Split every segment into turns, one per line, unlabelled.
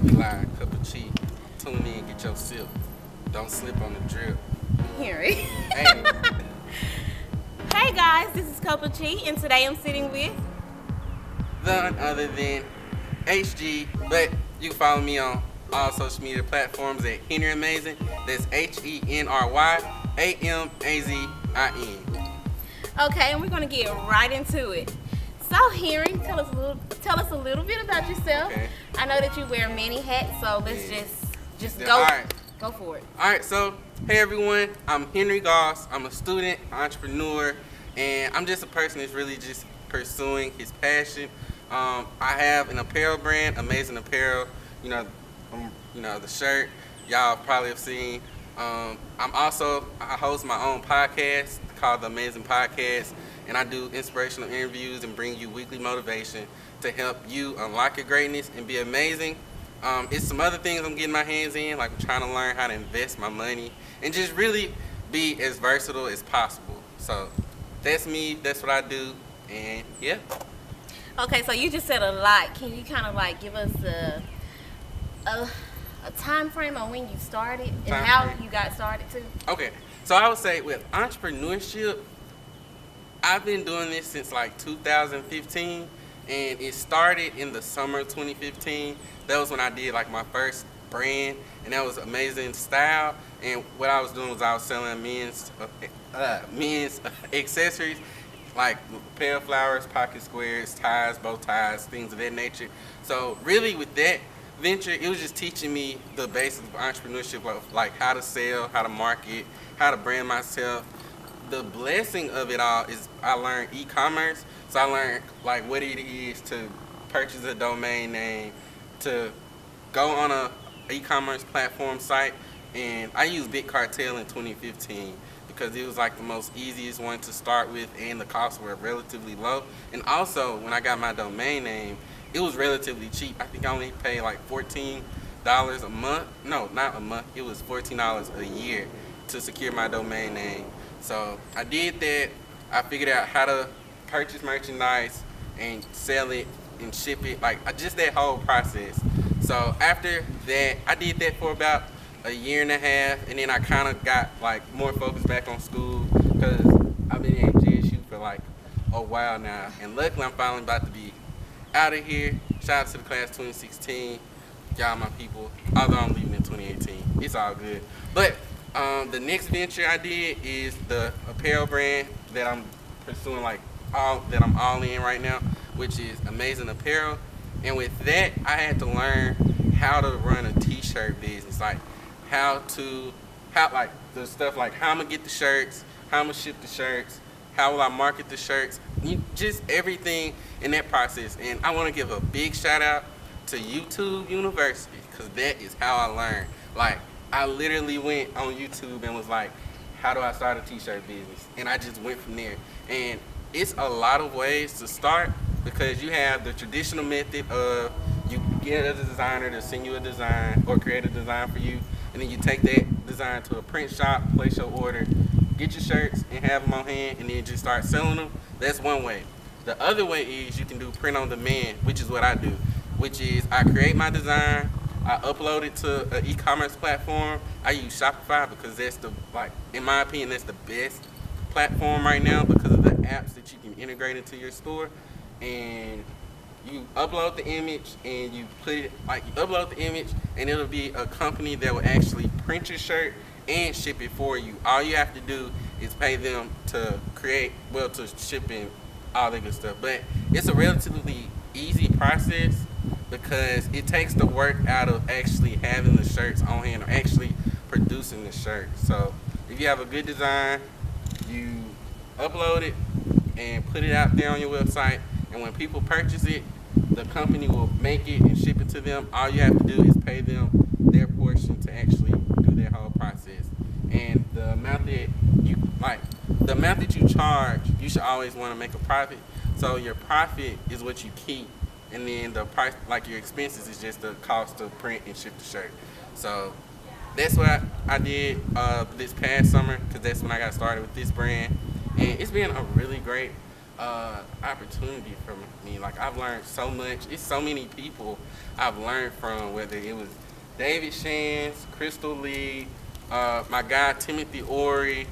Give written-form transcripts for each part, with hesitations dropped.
We live, cup of tea. Tune in, get your sip. Don't slip on the drip.
Henry.
Hey,
Hey guys, this is Cup of Tea, and today I'm sitting with.
none other than HG, but you can follow me on all social media platforms at HenryAmazin. That's HenryAmazin.
Okay, and we're gonna get right into it. So Henry, tell us a little bit about yourself.
Okay.
I know that you wear many hats, so let's
Yeah.
just
Yeah,
go
alright.
go for it.
Alright, so hey everyone, I'm Henry Goss. I'm a student, entrepreneur, and I'm just a person that's really just pursuing his passion. I have an apparel brand, Amazing Apparel. The shirt y'all probably have seen. I host my own podcast called The Amazing Podcast, and I do inspirational interviews and bring you weekly motivation to help you unlock your greatness and be amazing. It's some other things I'm getting my hands in, like I'm trying to learn how to invest my money and just really be as versatile as possible. So that's me, that's what I do, and yeah.
Okay, so you just said a lot. Can you kind of like give us a time frame on when you started and
Time
how
frame.
you got started too?
Okay, so I would say with entrepreneurship, I've been doing this since like 2015, and it started in the summer of 2015. That was when I did like my first brand, and that was Amazing Style. And what I was doing was I was selling men's accessories like pair of flowers, pocket squares, ties, bow ties, things of that nature. So really with that venture, it was just teaching me the basics of entrepreneurship, like how to sell, how to market, how to brand myself. The blessing of it all is I learned e-commerce. So I learned like what it is to purchase a domain name, to go on a e-commerce platform site, and I used Big Cartel in 2015 because it was like the most easiest one to start with, and the costs were relatively low. And also when I got my domain name, it was relatively cheap. I think I only paid like $14 a month. No, not a month. It was $14 a year to secure my domain name. So I did that. I figured out how to purchase merchandise and sell it and ship it, just that whole process. So after that, I did that for about a year and a half, and then I kind of got like more focused back on school because I've been at JSU for like a while now, and luckily I'm finally about to be out of here. Shout out to the class 2016, y'all my people. Although I'm leaving in 2018, it's all good. But the next venture I did is the apparel brand that I'm pursuing, that I'm all in right now, which is Amazing Apparel. And with that, I had to learn how to run a t-shirt business, how the stuff like how I'm gonna get the shirts, how I'm gonna ship the shirts, how will I market the shirts, just everything in that process. And I want to give a big shout out to YouTube University, because that is how I learned. I literally went on YouTube and was like, how do I start a t-shirt business? And I just went from there. And it's a lot of ways to start, because you have the traditional method of you get a designer to send you a design or create a design for you, and then you take that design to a print shop, place your order, get your shirts and have them on hand, and then just start selling them. That's one way. The other way is you can do print on demand, which is what I do, which is I create my design, I upload it to an e-commerce platform. I use Shopify because that's in my opinion, that's the best platform right now because of the apps that you can integrate into your store. And you upload the image and you upload the image, and it'll be a company that will actually print your shirt and ship it for you. All you have to do is pay them to to ship in all that good stuff. But it's a relatively easy process because it takes the work out of actually having the shirts on hand or actually producing the shirt. So if you have a good design, you upload it and put it out there on your website, and when people purchase it, the company will make it and ship it to them. All you have to do is pay them their portion to actually do that whole process. And the amount that you charge, you should always want to make a profit. So your profit is what you keep, and then the price, your expenses, is just the cost to print and ship the shirt. So that's what I did this past summer, because that's when I got started with this brand, and it's been a really great Opportunity for me. Like, I've learned so much. It's so many people I've learned from, whether it was David Shands, Crystal Lee, my guy Timothy Ori,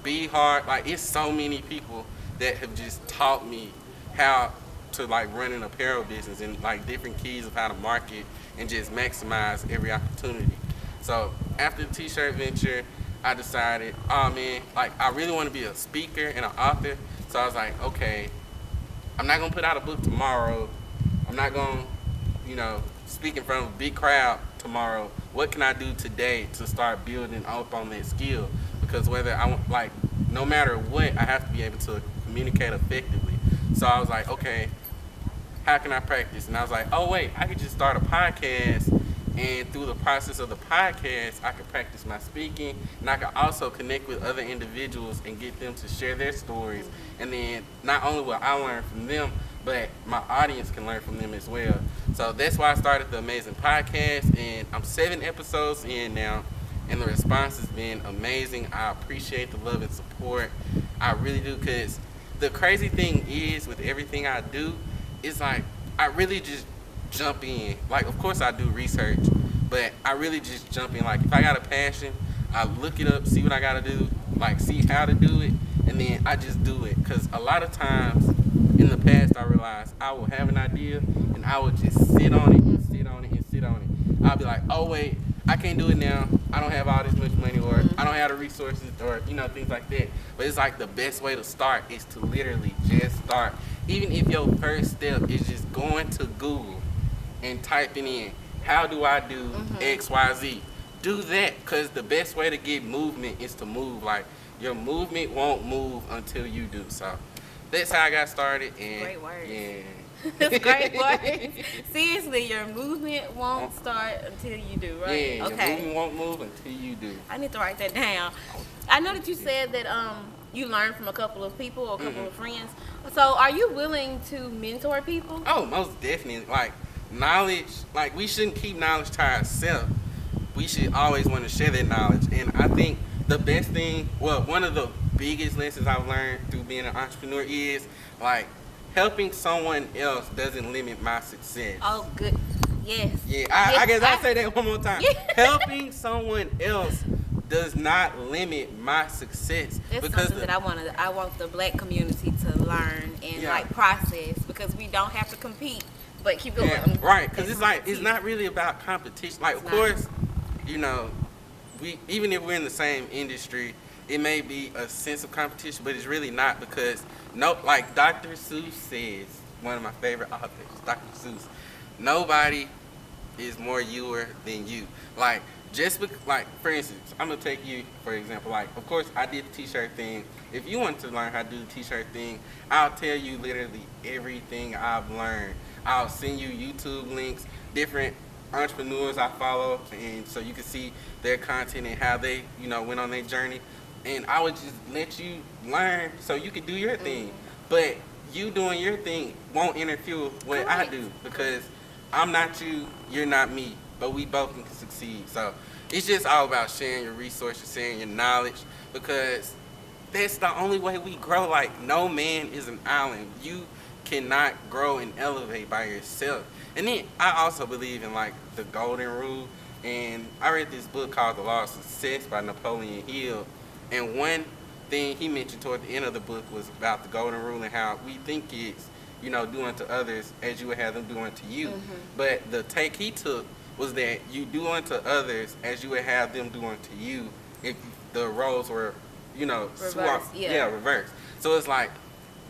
B Hart. Like, it's so many people that have just taught me how to like run an apparel business and like different keys of how to market and just maximize every opportunity. So after the t-shirt venture, I decided, oh man, like I really want to be a speaker and an author. So I was like, okay, I'm not gonna put out a book tomorrow. I'm not gonna, speak in front of a big crowd tomorrow. What can I do today to start building up on that skill? Because whether I want, like, no matter what, I have to be able to communicate effectively. So I was like, okay, how can I practice? And I was like, oh wait, I could just start a podcast, and through the process of the podcast, I could practice my speaking, and I could also connect with other individuals and get them to share their stories. And then not only will I learn from them, but my audience can learn from them as well. So that's why I started the Amazing Podcast, and I'm 7 episodes in now, and the response has been amazing. I appreciate the love and support. I really do, because the crazy thing is with everything I do, it's like I really just jump in. Like, of course I do research, but I really just jump in. Like, if I got a passion, I look it up, see what I gotta do, like see how to do it, and then I just do it. Because a lot of times in the past, I realized I will have an idea and I would just sit on it and sit on it and sit on it. I'll be like, oh wait, I can't do it now. I don't have all this much money, or I don't have the resources, or things like that. But it's like the best way to start is to literally just start. Even if your first step is just going to Google and typing in, how do I do X, Y, Z? Do that, because the best way to get movement is to move. Like, your movement won't move until you do. So that's how I got started. And
great words.
Yeah.
That's great words. Seriously, your movement won't start until you do, right?
Yeah,
okay.
Your movement won't move until you do.
I need to write that down. I know that you said that you learned from a couple of people or a couple of friends. So are you willing to mentor people?
Oh, most definitely. Like, knowledge, like, we shouldn't keep knowledge to ourselves. We should always want to share that knowledge. And I think the best thing, well, one of the biggest lessons I've learned through being an entrepreneur is, like, helping someone else doesn't limit my success.
Oh, good. Yes.
Yeah, I guess I'll say that one more time. Yeah. Helping someone else does not limit my success.
That's something that I want the black community to learn and like process, because we don't have to compete, but keep going.
Yeah, right, because it's like, it's not really about competition. Like, of course, we, even if we're in the same industry, it may be a sense of competition, but it's really not, because like Dr. Seuss says, one of my favorite authors, Dr. Seuss, nobody is more youer than you. Like, like, for instance, I'm gonna take you for example. Like, of course, I did the t-shirt thing. If you want to learn how to do the t-shirt thing, I'll tell you literally everything I've learned. I'll send you YouTube links, different entrepreneurs I follow, and so you can see their content and how they, went on their journey. And I would just let you learn so you can do your thing. But you doing your thing won't interfere with what I do, because I'm not you, you're not me, but we both can succeed. So it's just all about sharing your resources, sharing your knowledge, because that's the only way we grow. Like, no man is an island. You cannot grow and elevate by yourself. And then I also believe in, like, the golden rule. And I read this book called The Law of Success by Napoleon Hill. And one thing he mentioned toward the end of the book was about the golden rule and how we think it's, do unto others as you would have them do unto you. But the take he took was that you do unto others as you would have them do unto you if the roles were, swapped. Yeah, reversed. So it's like,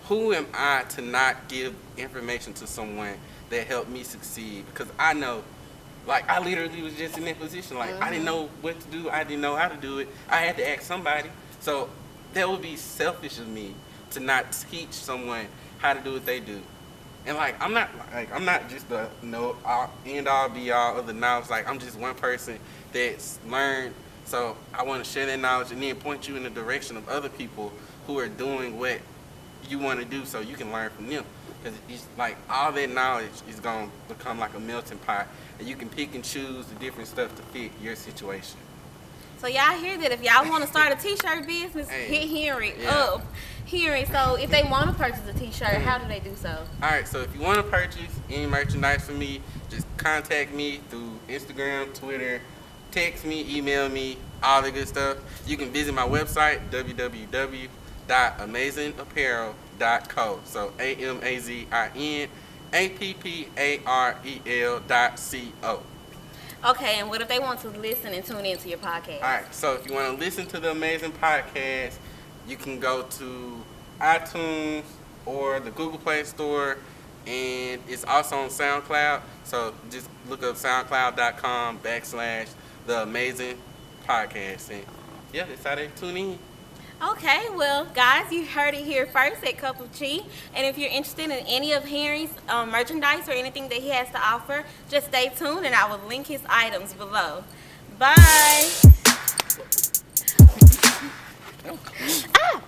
who am I to not give information to someone that helped me succeed? Because I know, like, I literally was just in that position. Like, I didn't know what to do. I didn't know how to do it. I had to ask somebody. So that would be selfish of me to not teach someone how to do what they do. And, like, I'm not just the end all be all of the knowledge. Like, I'm just one person that's learned. So I want to share that knowledge and then point you in the direction of other people who are doing what you want to do, so you can learn from them. Because it's like, all that knowledge is going to become like a melting pot, and you can pick and choose the different stuff to fit your situation.
So y'all hear that? If y'all want to start a t-shirt business,
Hey,
hit Henry
yeah.
up. Henry, so if they want to purchase a t-shirt, how do they do so?
All right, so if you want to purchase any merchandise from me, just contact me through Instagram, Twitter, text me, email me, all the good stuff. You can visit my website, www.amazingapparel.co. So AMAZINAPPAREL.co.
Okay, and what if they want to listen and tune into your podcast?
All right, so if you want to listen to the Amazing Podcast, you can go to iTunes or the Google Play Store, and it's also on SoundCloud. So just look up soundcloud.com/The Amazing Podcast, and yeah, that's how they tune in.
Okay, well, guys, you heard it here first at Cup of Chi. And if you're interested in any of Henry's merchandise or anything that he has to offer, just stay tuned and I will link his items below. Bye. Ah!